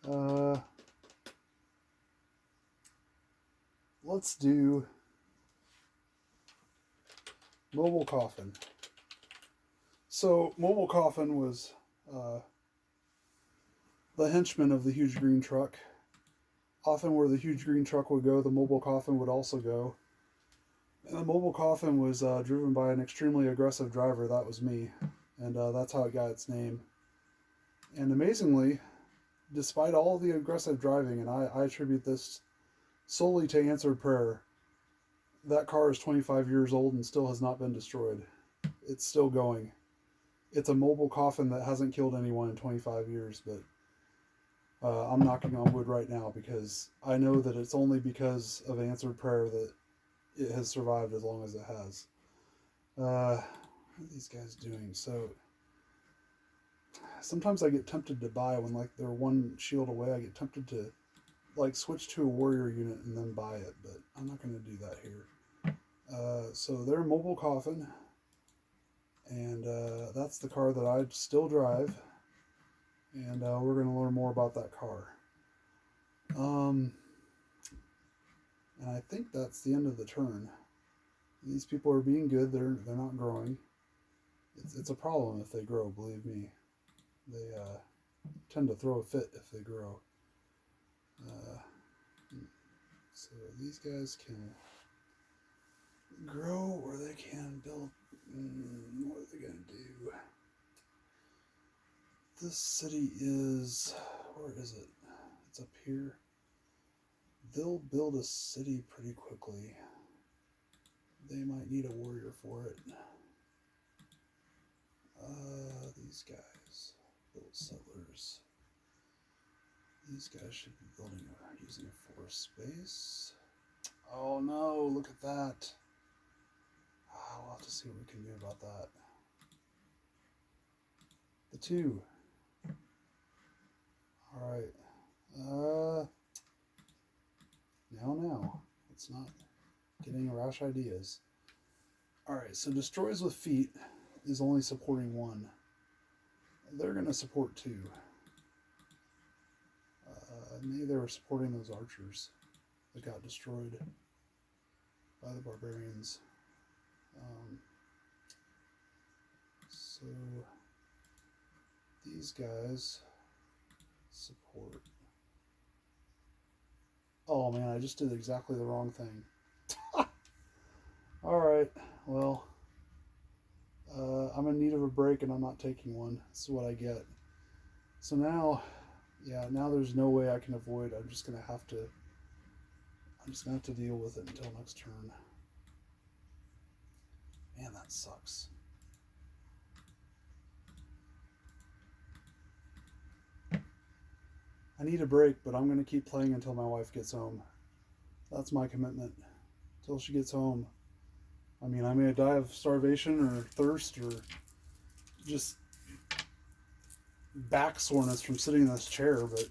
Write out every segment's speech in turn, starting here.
Uh, let's do Mobile Coffin. So, Mobile Coffin was uh, the henchman of the huge green truck. Often, where the huge green truck would go, the mobile coffin would also go. And the mobile coffin was driven by an extremely aggressive driver. That was me. And that's how it got its name. And amazingly, despite all the aggressive driving, and I attribute this solely to answered prayer, that car is 25 years old and still has not been destroyed. It's still going. It's a mobile coffin that hasn't killed anyone in 25 years, but I'm knocking on wood right now because I know that it's only because of answered prayer that it has survived as long as it has. What are these guys doing? So sometimes I get tempted to buy when like they're one shield away. I get tempted to like switch to a warrior unit and then buy it, but I'm not going to do that here. So they're mobile coffin, and that's the car that I still drive, and we're going to learn more about that car. And I think that's the end of the turn. These people are being good. They're not growing. It's a problem if they grow. Believe me, they tend to throw a fit if they grow. So these guys can grow or they can build. What are they gonna do? This city is, where is it? It's up here. They'll build a city pretty quickly. They might need a warrior for it. These guys build settlers. These guys should be building using a forest space. Oh no, look at that. We'll have to see what we can do about that. The two. Alright. Now. Let's not get any rash ideas. Alright, so destroys with feet is only supporting one. They're going to support two. Maybe they were supporting those archers that got destroyed by the barbarians. So these guys support. Oh man, I just did exactly the wrong thing. Alright, well, I'm in need of a break and I'm not taking one. This is what I get. So now there's no way I can avoid. I'm just gonna have to deal with it until next turn. Man, that sucks. I need a break, but I'm gonna keep playing until my wife gets home. That's my commitment. Until she gets home. I mean, I may die of starvation or thirst or just back soreness from sitting in this chair, but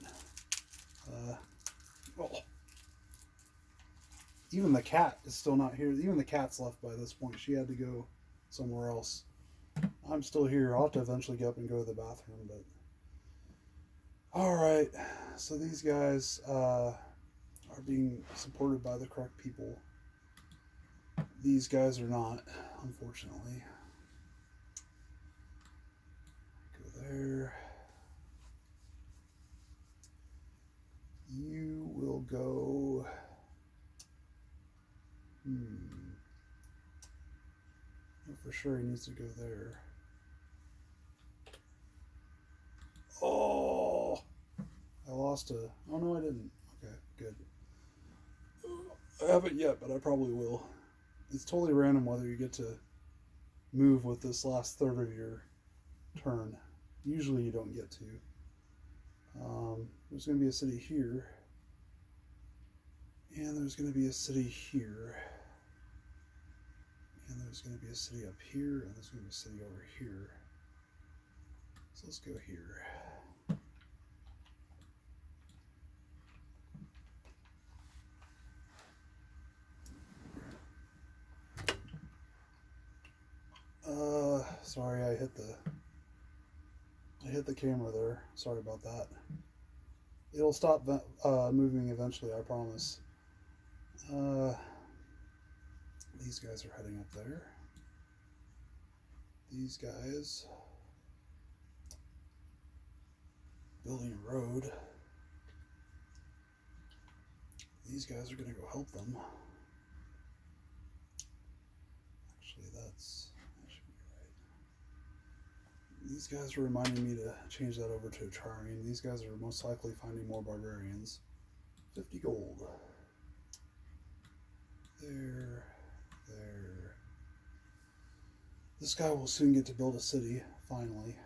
even the cat is still not here. Even the cat's left by this point. She had to go somewhere else. I'm still here. I'll have to eventually get up and go to the bathroom, but alright. So these guys are being supported by the correct people. These guys are not, unfortunately. Go there. You will go. For sure he needs to go there. Oh! I lost a... Oh no, I didn't. Okay, good. I haven't yet, but I probably will. It's totally random whether you get to move with this last third of your turn. Usually you don't get to. There's going to be a city here. And there's going to be a city here. And there's going to be a city up here. And there's going to be a city over here. So let's go here. Sorry, I hit the camera there. Sorry about that. It'll stop moving eventually, I promise. Uh, these guys are heading up there. These guys building a road. These guys are going to go help them. Actually, that should be right. These guys are reminding me to change that over to a trireme. These guys are most likely finding more barbarians. 50 gold. There. This guy will soon get to build a city, finally.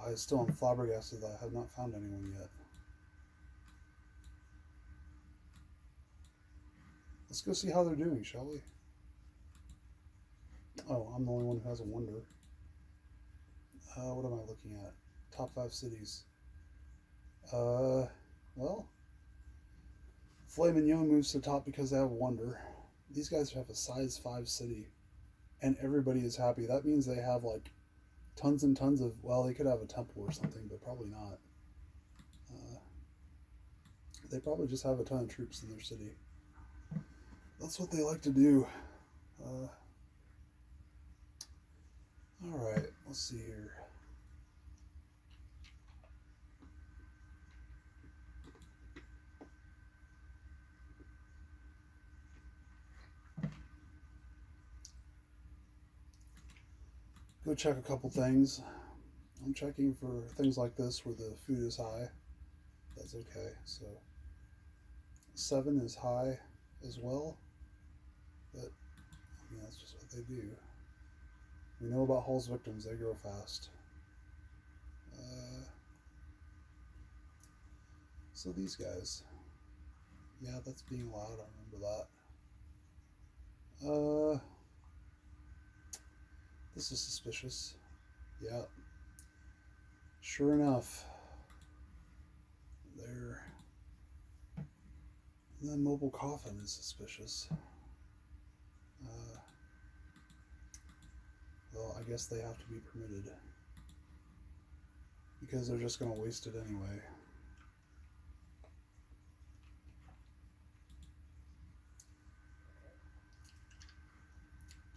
I still am flabbergasted that I have not found anyone yet. Let's go see how they're doing, shall we? Oh, I'm the only one who has a wonder. What am I looking at? Top 5 cities. Well, Filet Mignon moves to the top because they have a wonder. These guys have a size 5 city, and everybody is happy. That means they have like tons and tons of, well, they could have a temple or something, but probably not. They probably just have a ton of troops in their city. That's what they like to do. Alright, let's see here. Go check a couple things. I'm checking for things like this where the food is high. That's okay. So 7 is high as well, but I mean that's just what they do. We know about Hull's victims; they grow fast. So these guys, yeah, that's being allowed. I remember that. This is suspicious. Yeah. Sure enough, there. And then mobile coffin is suspicious. Well, I guess they have to be permitted because they're just going to waste it anyway.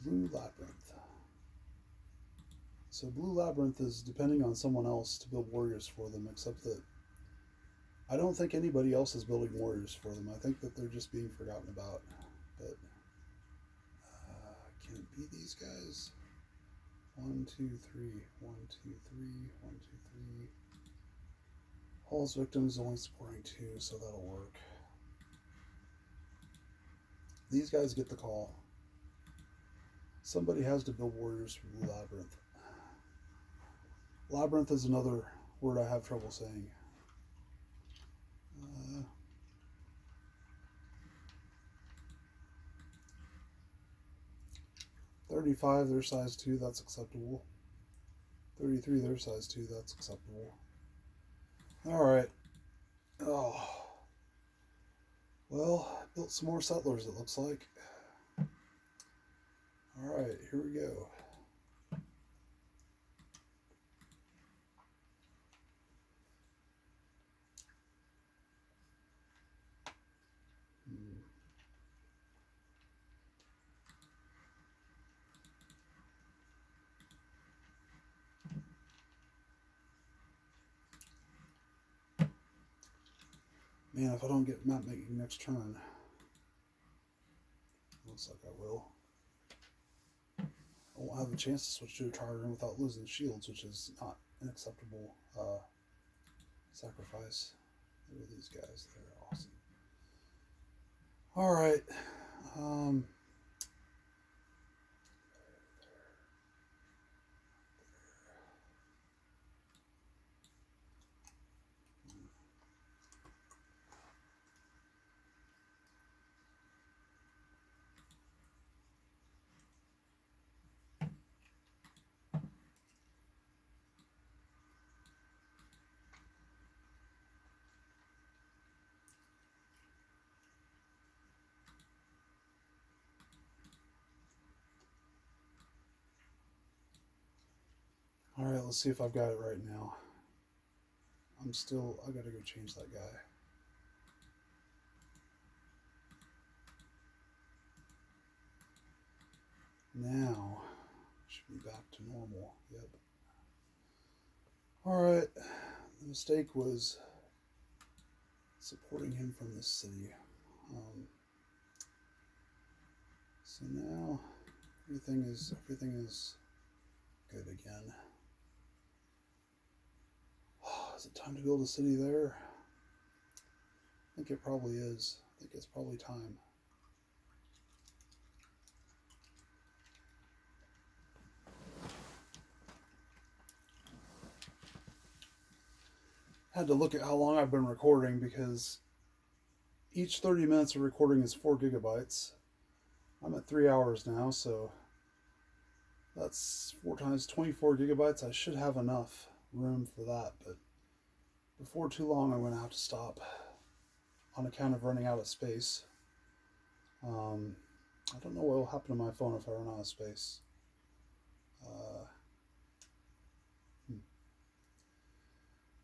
Blue Labyrinth. So Blue Labyrinth is depending on someone else to build warriors for them, except that I don't think anybody else is building warriors for them. I think that they're just being forgotten about. But can it be these guys? 1, 2, 3, 1, 2, 3, 1, 2, 3. Hull's victims only supporting 2, so that'll work. These guys get the call. Somebody has to build warriors for Blue Labyrinth. Labyrinth is another word I have trouble saying. 35, their size 2, that's acceptable. 33, their size 2, that's acceptable. Alright. Oh. Well, built some more settlers, it looks like. Alright, here we go. Man, if I don't get map making next turn, looks like I will. I won't have a chance to switch to a trireme without losing shields, which is not an acceptable sacrifice. Look at these guys, they're awesome. Alright. Alright, let's see if I've got it right now. I gotta go change that guy. Now, should be back to normal. Yep. Alright, the mistake was supporting him from this city. So now everything is good again. Is it time to build a city there? I think it probably is. I think it's probably time. Had to look at how long I've been recording because each 30 minutes of recording is 4 gigabytes. I'm at 3 hours now, so that's 4 times 24 gigabytes. I should have enough room for that, but before too long I'm going to have to stop on account of running out of space. I don't know what will happen to my phone if I run out of space.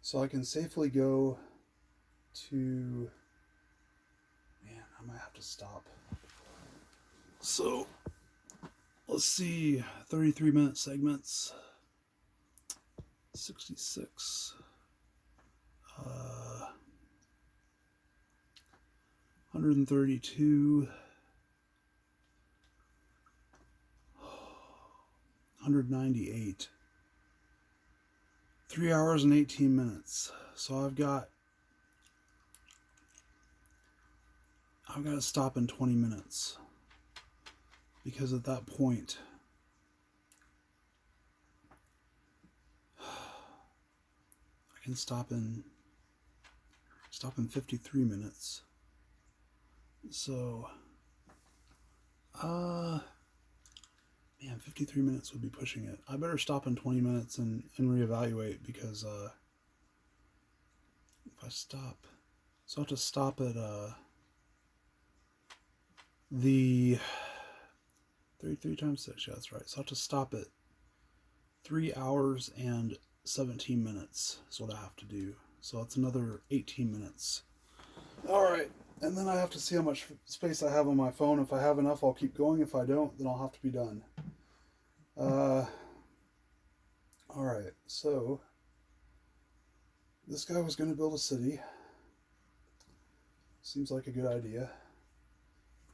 So I can safely go to... Man, I might have to stop. So, let's see, 33-minute segments, 66, 132, 198, 3 hours and 18 minutes. So I've got to stop in 20 minutes. Because at that point, I can stop in 53 minutes. So, man, 53 minutes would be pushing it. I better stop in 20 minutes and reevaluate because if I stop, so I have to stop at the 33 times 6, yeah, that's right. So I have to stop at 3 hours and 17 minutes is what I have to do. So that's another 18 minutes. Alright, and then I have to see how much space I have on my phone. If I have enough, I'll keep going. If I don't, then I'll have to be done. Alright, so this guy was going to build a city. Seems like a good idea.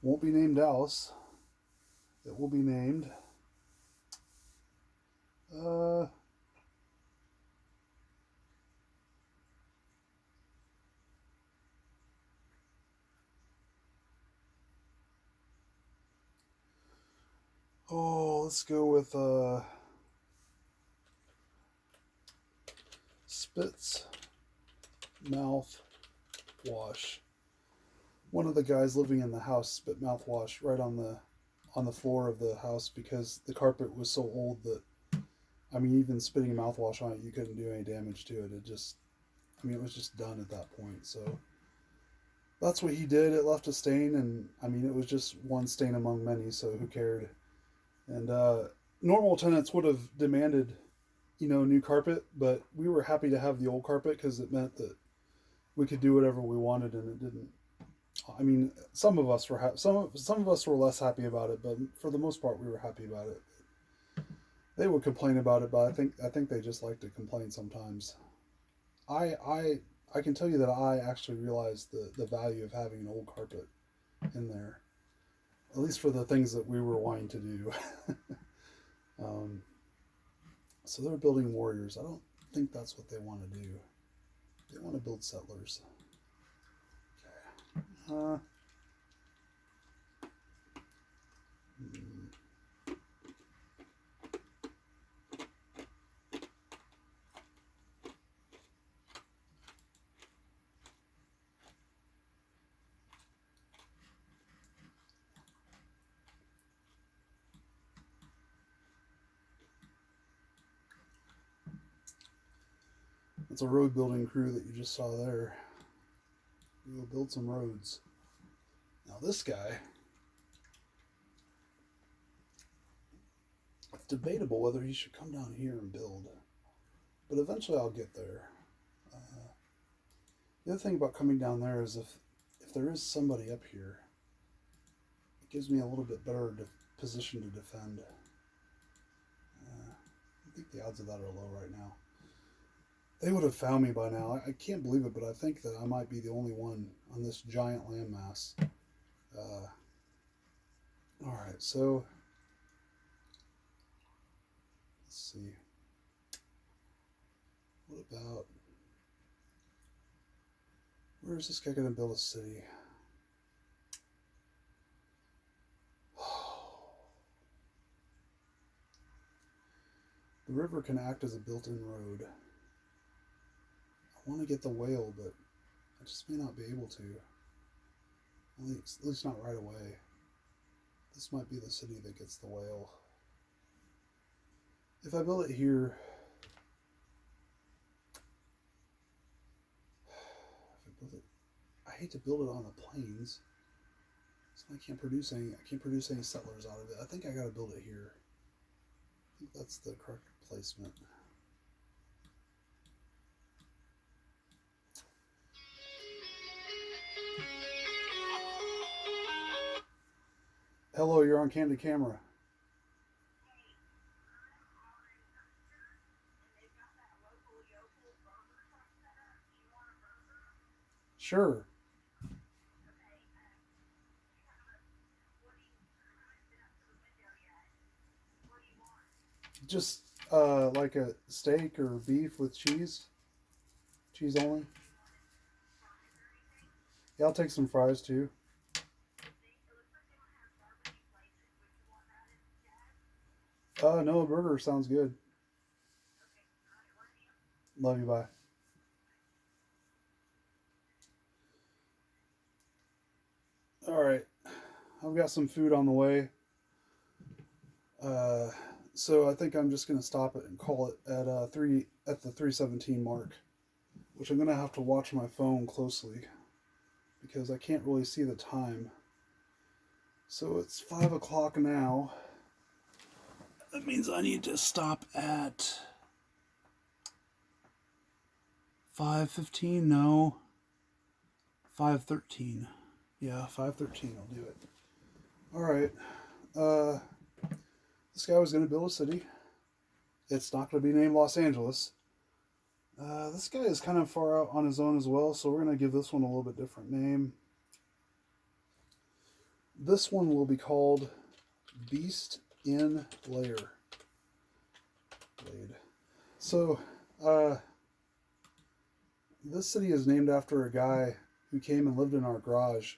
Won't be named Dallas. It will be named let's go with Spit's Mouthwash. One of the guys living in the house spit mouthwash right on the floor of the house because the carpet was so old that, I mean, even spitting mouthwash on it, you couldn't do any damage to it. It was just done at that point. So that's what he did. It left a stain, and I mean, it was just one stain among many, so who cared? And normal tenants would have demanded, new carpet, but we were happy to have the old carpet because it meant that we could do whatever we wanted, and it didn't. I mean, some of us were some of us were less happy about it, but for the most part, we were happy about it. They would complain about it, but I think they just like to complain sometimes. I can tell you that I actually realized the value of having an old carpet in there, at least for the things that we were wanting to do. So they're building warriors. I don't think that's what they want to do. They want to build settlers. Okay. It's a road building crew that you just saw there. We will build some roads. Now this guy, it's debatable whether he should come down here and build. but eventually I'll get there. The other thing about coming down there is if there is somebody up here, it gives me a little bit better position to defend. I think the odds of that are low right now. They would have found me by now. I can't believe it, but I think that I might be the only one on this giant landmass. Alright, so let's see. What about... Where is this guy going to build a city? The river can act as a built-in road. I want to get the whale, but I just may not be able to. At least not right away. This might be the city that gets the whale. If I build it here... I hate to build it on the plains, so I can't produce any settlers out of it. I think I gotta build it here. I think that's the correct placement. Hello, you're on Candid Camera. Sure. Just like a steak or beef with cheese. Cheese only. Yeah, I'll take some fries too. No, a burger sounds good. Love you, bye. Alright, I've got some food on the way. So I think I'm just going to stop it and call it at the 3:17 mark, which I'm going to have to watch my phone closely because I can't really see the time. So it's 5 o'clock now. That means I need to stop at 5:15. No, 5:13. Yeah, 5:13. I'll do it. All right. This guy was going to build a city. It's not going to be named Los Angeles. This guy is kind of far out on his own as well, so we're going to give this one a little bit different name. This one will be called Beast in Lair. So, this city is named after a guy who came and lived in our garage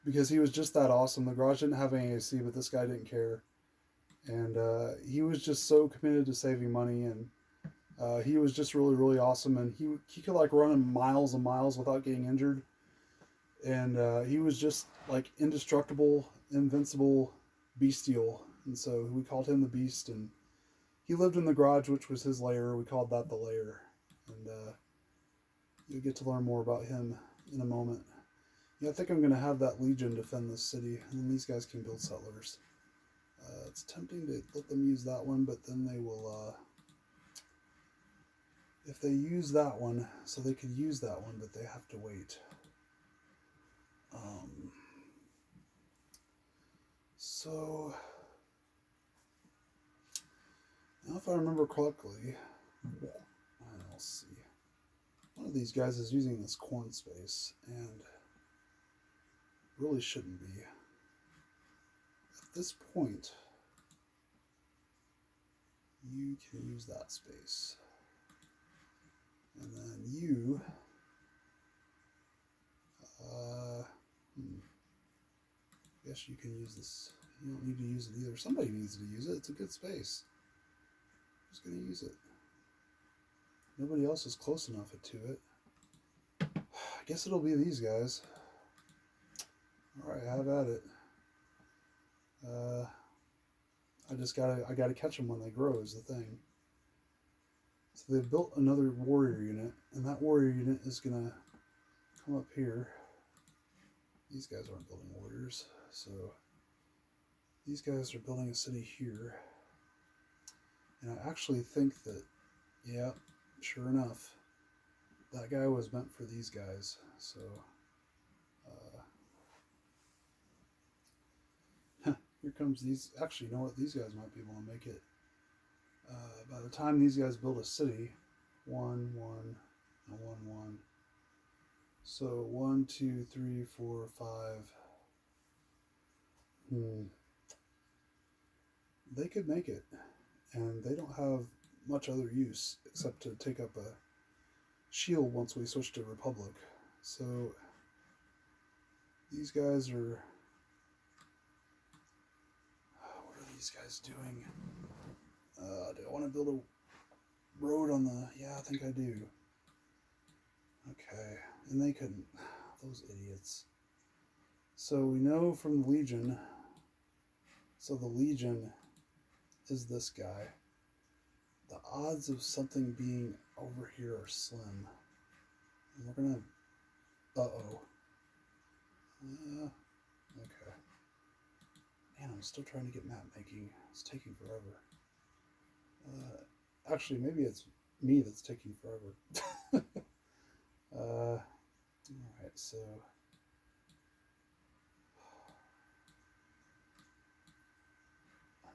because he was just that awesome. The garage didn't have any AC, but this guy didn't care. And he was just so committed to saving money, and he was just really, really awesome. And he could like run miles and miles without getting injured. And he was just like indestructible, invincible, bestial. And so we called him the Beast. And he lived in the garage, which was his lair. We called that the Lair. And you'll get to learn more about him in a moment. Yeah, I think I'm going to have that Legion defend this city, and then these guys can build settlers. It's tempting to let them use that one, but then they will, if they use that one, so they could use that one, but they have to wait. So, now if I remember correctly, let's see. One of these guys is using this corn space, and really shouldn't be. At this point, you can use that space. And then you, I guess you can use this. You don't need to use it either. Somebody needs to use it. It's a good space. Who's going to use it? Nobody else is close enough to it. I guess it'll be these guys. Alright, have at it. I gotta catch them when they grow is the thing. So they've built another warrior unit, and that warrior unit is gonna come up here. These guys aren't building warriors, so these guys are building a city here. And I actually think that, yeah, sure enough, that guy was meant for these guys. So, here comes these. Actually, you know what? These guys might be able to make it. By the time these guys build a city, 1, 1, and 1, 1. So 1, 2, 3, 4, 5. They could make it, and they don't have much other use except to take up a shield once we switch to Republic. So these guys are. What are these guys doing? Do I want to build a road on the... Yeah, I think I do. Okay. And they couldn't. Those idiots. So we know from the Legion. So the Legion is this guy. The odds of something being over here are slim. And we're going to... Uh-oh. Okay. Man, I'm still trying to get map making. It's taking forever. Actually, maybe it's me that's taking forever. Alright, so...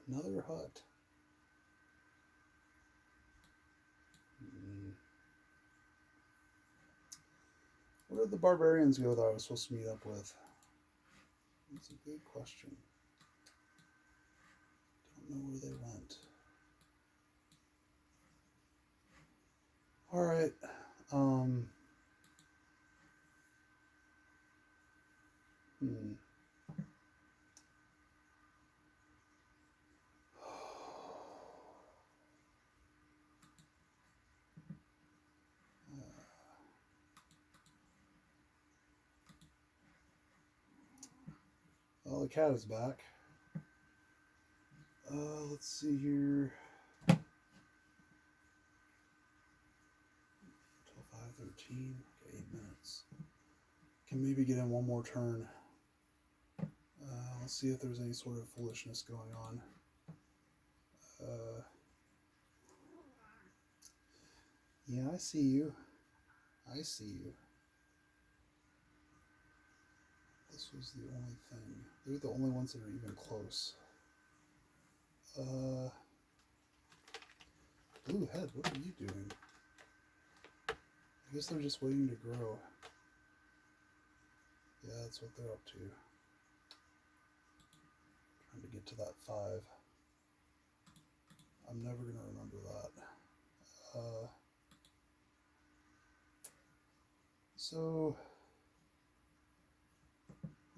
Another hut. Where did the barbarians go that I was supposed to meet up with? That's a good question. Don't know where they went. Alright. Well, the cat is back. Let's see here. 12, 5, 13. Okay, 8 minutes. Can maybe get in one more turn. Let's see if there's any sort of foolishness going on. Yeah, I see you. I see you. This was the only thing. They're the only ones that are even close. Blue head, what are you doing? I guess they're just waiting to grow. Yeah, that's what they're up to. Trying to get to that 5. I'm never going to remember that. So,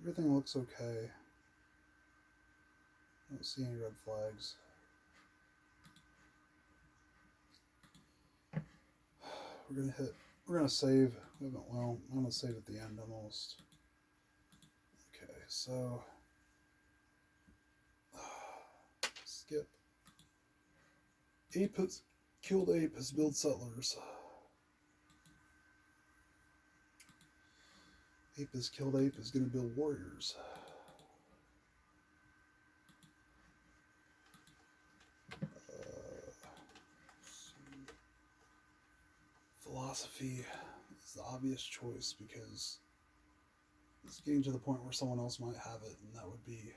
everything looks okay. I don't see any red flags. We're gonna save. Well, I'm gonna save at the end almost. Okay, so skip. Killed ape has built settlers. Ape has killed ape is gonna build warriors. Philosophy is the obvious choice because it's getting to the point where someone else might have it, and that would be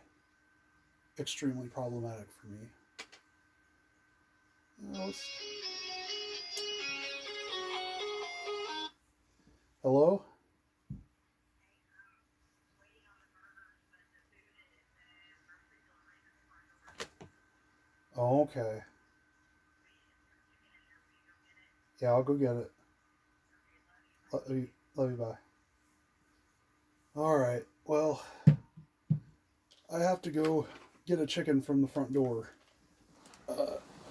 extremely problematic for me. Hello? Oh, okay. Yeah, I'll go get it. Love you, bye. Alright, well, I have to go get a chicken from the front door.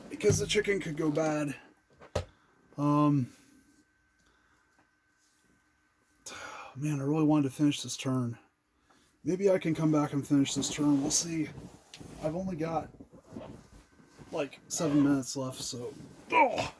Because the chicken could go bad. Man, I really wanted to finish this turn. Maybe I can come back and finish this turn. We'll see. I've only got like 7 minutes left, so... Oh!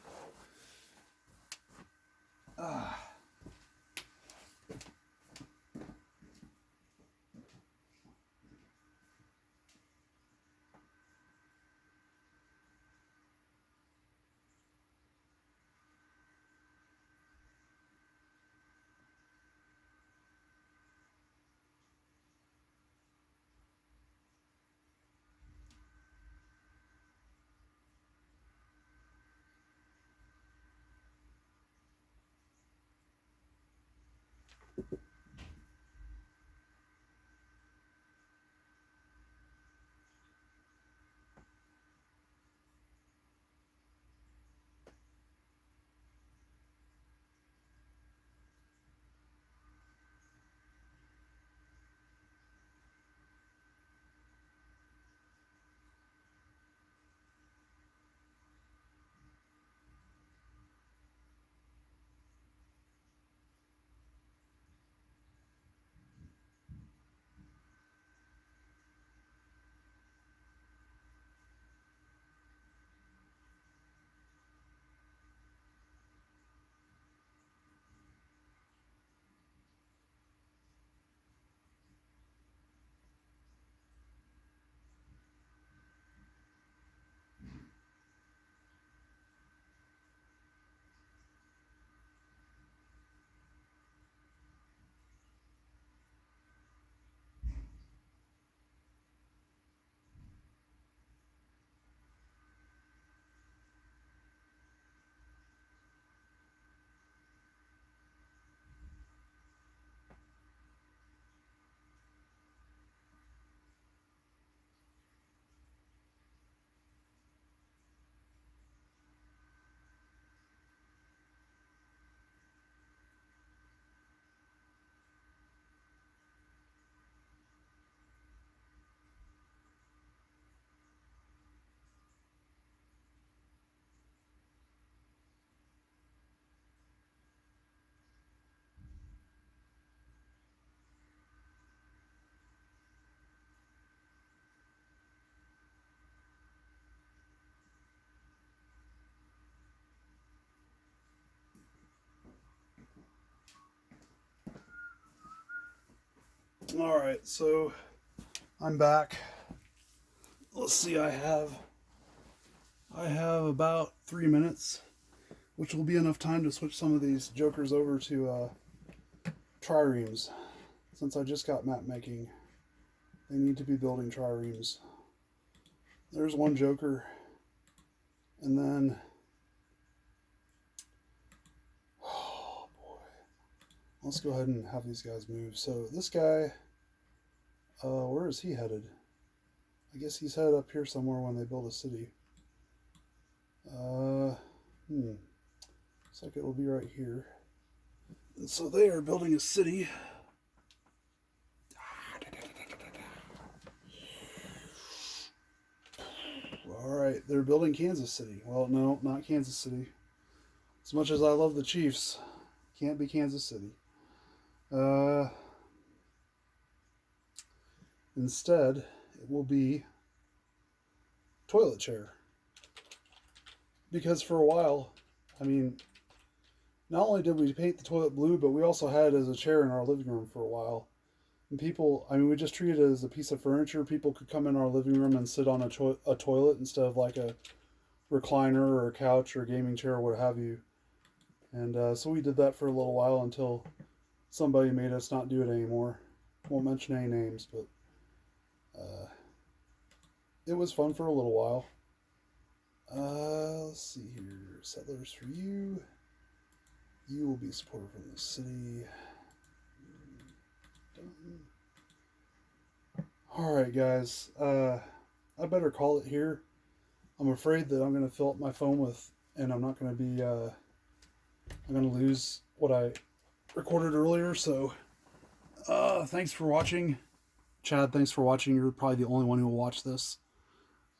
Alright, so I'm back. Let's see, I have about 3 minutes, which will be enough time to switch some of these jokers over to triremes. Since I just got map making, they need to be building triremes. There's one joker, and then, oh boy, let's go ahead and have these guys move. So this guy, where is he headed? I guess he's headed up here somewhere when they build a city. Looks like it'll be right here. And so they are building a city. Alright, they're building Kansas City. Well, no, not Kansas City. As much as I love the Chiefs, can't be Kansas City. Instead, it will be toilet chair. Because for a while, I mean, not only did we paint the toilet blue, but we also had it as a chair in our living room for a while. And people, I mean, we just treated it as a piece of furniture. People could come in our living room and sit on a toilet instead of like a recliner or a couch or a gaming chair or what have you. And so we did that for a little while until somebody made us not do it anymore. Won't mention any names, but it was fun for a little while. Let's see here. Settlers for you. You will be supported from the city. Alright, guys. I better call it here. I'm afraid that I'm going to fill up my phone with, and I'm not going to be, I'm going to lose what I recorded earlier. So, thanks for watching. Chad, thanks for watching. You're probably the only one who will watch this.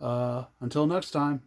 Until next time.